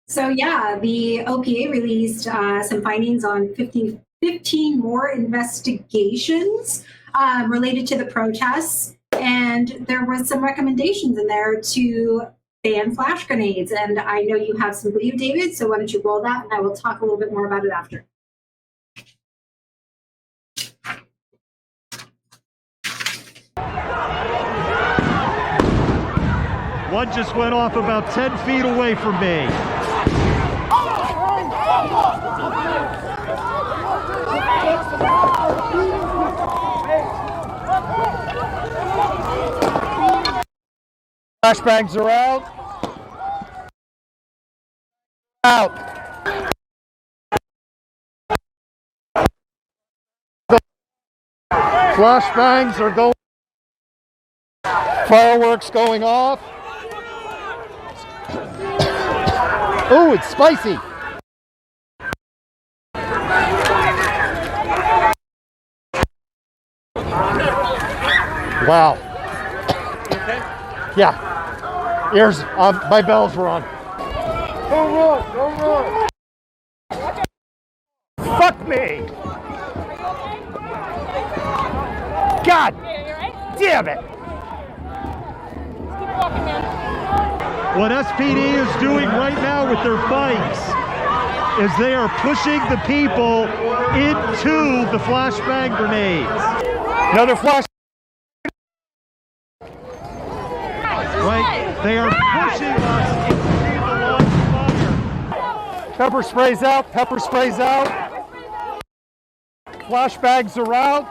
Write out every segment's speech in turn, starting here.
So yeah, the OPA released some findings on 15 more investigations related to the protests, and there was some recommendations in there to ban flash grenades. And I know you have some video, David, so why don't you roll that, and I will talk a little bit more about it after. One just went off about 10 feet away from me. Flashbangs are out. Out. Flashbangs are going. Fireworks going off. Oh, it's spicy. Wow. Yeah. Ears, my bells were on. Don't run, don't run. Fuck me. God damn it. What SPD is doing right now with their bikes is they are pushing the people into the flashbang grenades. Another flash. Right? They are pushing us into the line of fire. Pepper sprays out, pepper sprays out. Flashbangs are out.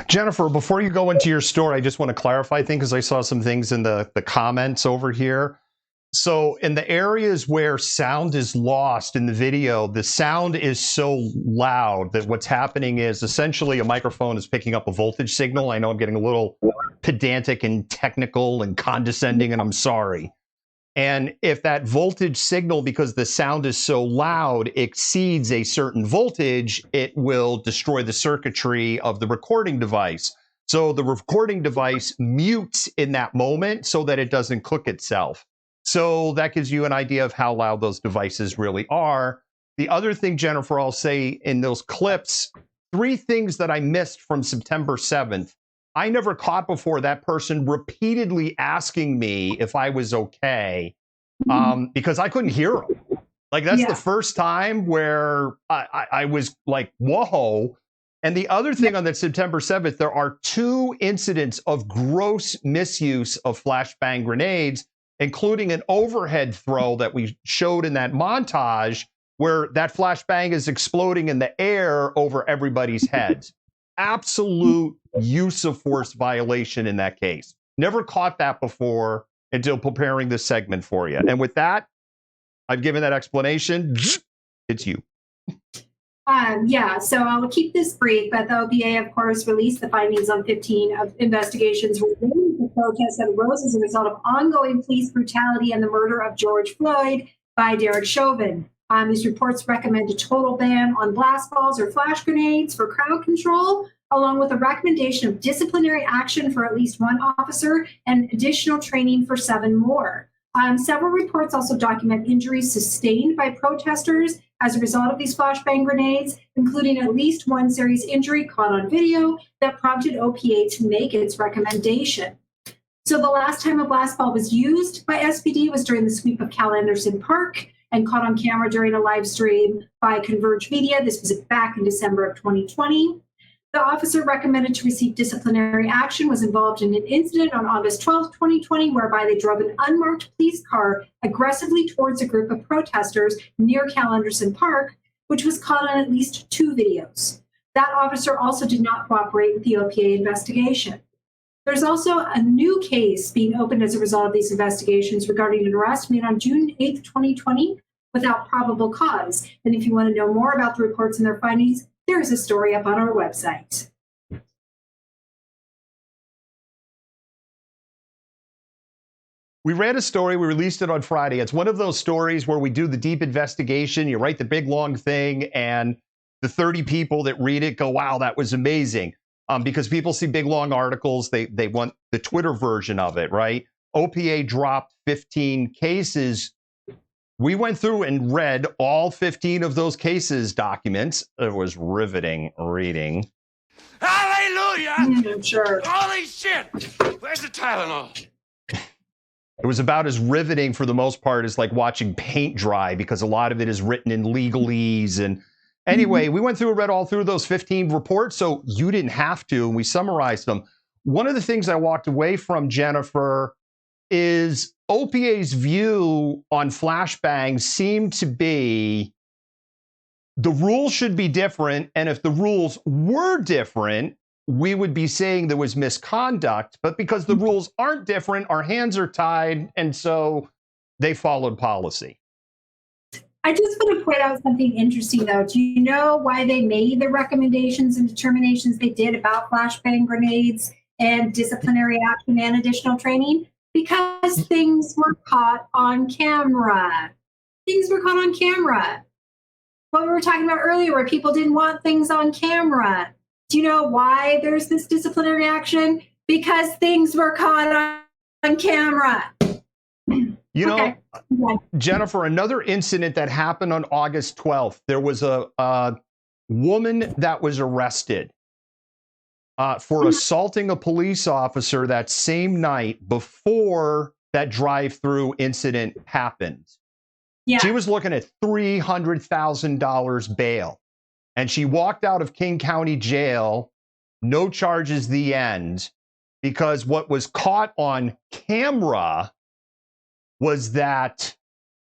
Jennifer, before you go into your story, I just want to clarify things because I saw some things in the comments over here. So in the areas where sound is lost in the video, the sound is so loud that what's happening is essentially a microphone is picking up a voltage signal. I know I'm getting a little pedantic and technical and condescending, and I'm sorry. And if that voltage signal, because the sound is so loud, exceeds a certain voltage, it will destroy the circuitry of the recording device. So the recording device mutes in that moment so that it doesn't cook itself. So that gives you an idea of how loud those devices really are. The other thing, Jennifer, I'll say in those clips, 3 things that I missed from September 7th. I never caught before that person repeatedly asking me if I was okay because I couldn't hear them. Like, that's the first time where I was like, whoa. And the other thing on that September 7th, there are 2 incidents of gross misuse of flashbang grenades, including an overhead throw that we showed in that montage where that flashbang is exploding in the air over everybody's heads. Absolute use of force violation in that case. Never caught that before until preparing this segment for you. And with that, I've given that explanation. It's you. Yeah, so I'll keep this brief, but the OPA, of course, released the findings on 15 of investigations related to protests that arose as a result of ongoing police brutality and the murder of George Floyd by Derek Chauvin. These reports recommend a total ban on blast balls or flash grenades for crowd control, along with a recommendation of disciplinary action for at least 1 officer and additional training for 7 more. Several reports also document injuries sustained by protesters as a result of these flashbang grenades, including at least 1 serious injury caught on video that prompted OPA to make its recommendation. So the last time a blast ball was used by SPD was during the sweep of Cal Anderson Park and caught on camera during a live stream by Converge Media. This was back in December of 2020. The officer recommended to receive disciplinary action was involved in an incident on August 12, 2020, whereby they drove an unmarked police car aggressively towards a group of protesters near Cal Anderson Park, which was caught on at least 2 videos. That officer also did not cooperate with the OPA investigation. There's also a new case being opened as a result of these investigations regarding an arrest made on June 8, 2020, without probable cause. And if you want to know more about the reports and their findings, there is a story up on our website. We ran a story. We released it on Friday. It's one of those stories where we do the deep investigation. You write the big, long thing, and the 30 people that read it go, wow, that was amazing. Because people see big, long articles. They want the Twitter version of it, right? OPA dropped 15 cases. We went through and read all 15 of those cases documents. It was riveting reading. Hallelujah! Sure. Holy shit! Where's the Tylenol? It was about as riveting for the most part as like watching paint dry, because a lot of it is written in legalese. And anyway, we went through and read all through those 15 reports, so you didn't have to, and we summarized them. One of the things I walked away from, Jennifer, is OPA's view on flashbangs seemed to be the rules should be different, and if the rules were different, we would be saying there was misconduct, but because the rules aren't different, our hands are tied, and so they followed policy. I just want to point out something interesting, though. Do you know why they made the recommendations and determinations they did about flashbang grenades and disciplinary action and additional training? Because things were caught on camera. Things were caught on camera. What we were talking about earlier, where people didn't want things on camera. Do you know why there's this disciplinary action? Because things were caught on camera. You know, Jennifer, another incident that happened on August 12th, there was a woman that was arrested for assaulting a police officer that same night before that drive-through incident happened. Yeah. She was looking at $300,000 bail. And she walked out of King County Jail, no charges, the end, because what was caught on camera was that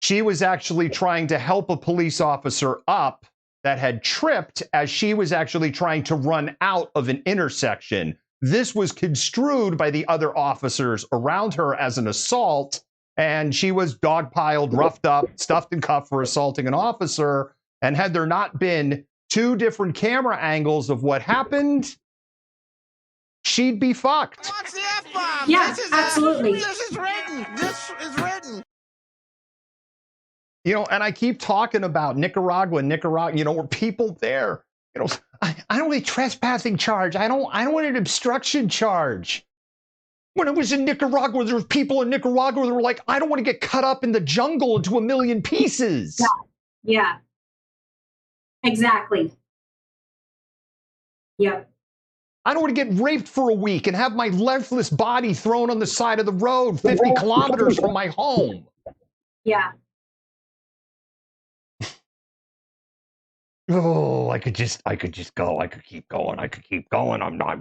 she was actually trying to help a police officer up that had tripped as she was actually trying to run out of an intersection. This was construed by the other officers around her as an assault, and she was dogpiled, roughed up, stuffed and cuffed for assaulting an officer. And had there not been two different camera angles of what happened, she'd be fucked. What's the F-bomb? Yeah, absolutely. This is written. This is written. You know, and I keep talking about Nicaragua, you know, were people there. You know, I don't want a trespassing charge. I don't want an obstruction charge. When I was in Nicaragua, there were people in Nicaragua that were like, I don't want to get cut up in the jungle into a million pieces. Yeah. Exactly. Yep. I don't want to get raped for a week and have my lifeless body thrown on the side of the road 50 kilometers from my home. Yeah. Oh, I could just go. I could keep going. I'm not.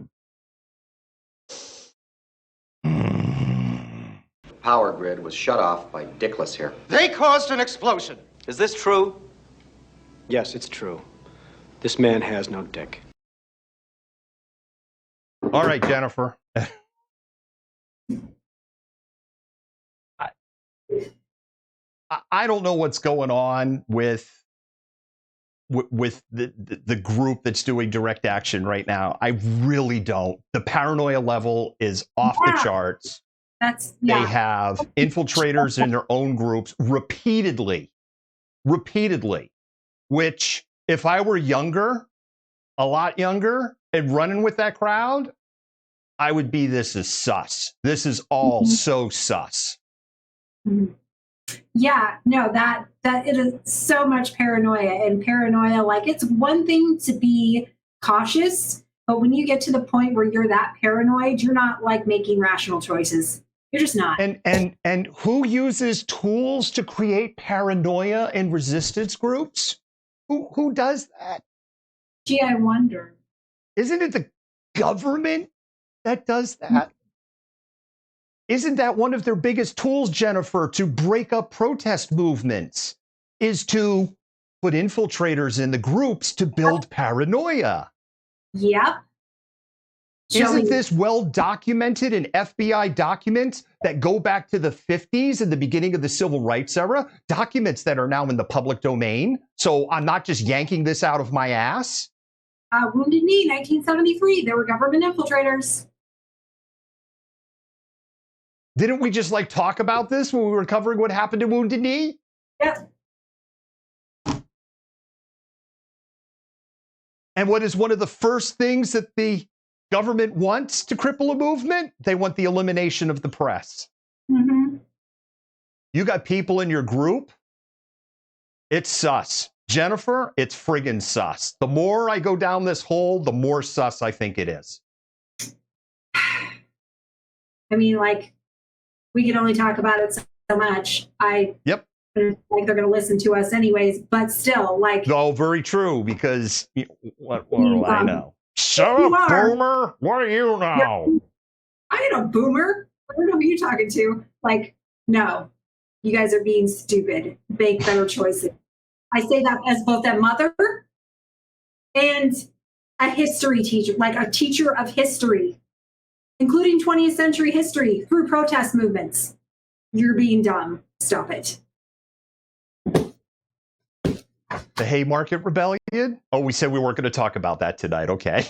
Power grid was shut off by Dickless here. They caused an explosion. Is this true? Yes, it's true. This man has no dick. All right, Jennifer. I don't know what's going on with the group that's doing direct action right now. I really don't. The paranoia level is off the charts. They have infiltrators in their own groups repeatedly, which if I were younger, a lot younger, and running with that crowd, I would be, this is sus. This is all so sus. Yeah, no, that it is so much paranoia, and paranoia, like, it's one thing to be cautious, but when you get to the point where you're that paranoid, you're not like making rational choices. You're just not. And who uses tools to create paranoia in resistance groups? Who does that? Gee, I wonder. Isn't it the government that does that? Isn't that one of their biggest tools, Jennifer, to break up protest movements, is to put infiltrators in the groups to build paranoia? Yep. Isn't this well documented in FBI documents that go back to the 50s and the beginning of the civil rights era? Documents that are now in the public domain. So I'm not just yanking this out of my ass. Wounded Knee, 1973. There were government infiltrators. Didn't we just like talk about this when we were covering what happened to Wounded Knee? Yep. And what is one of the first things that the government wants to cripple a movement? They want the elimination of the press. Mm-hmm. You got people in your group, it's sus. Jennifer, it's friggin' sus. The more I go down this hole, the more sus I think it is. I mean, like, we can only talk about it so much. Yep. Like they're going to listen to us anyways, but still, like. Oh, very true, because what do I know? Shut up, boomer! What do you know? I ain't a boomer. I don't know who you're talking to. Like, no, you guys are being stupid. Make better choices. I say that as both a mother and a history teacher, like a teacher of history, including 20th century history through protest movements. You're being dumb. Stop it. The Haymarket Rebellion? Oh, we said we weren't going to talk about that tonight. Okay.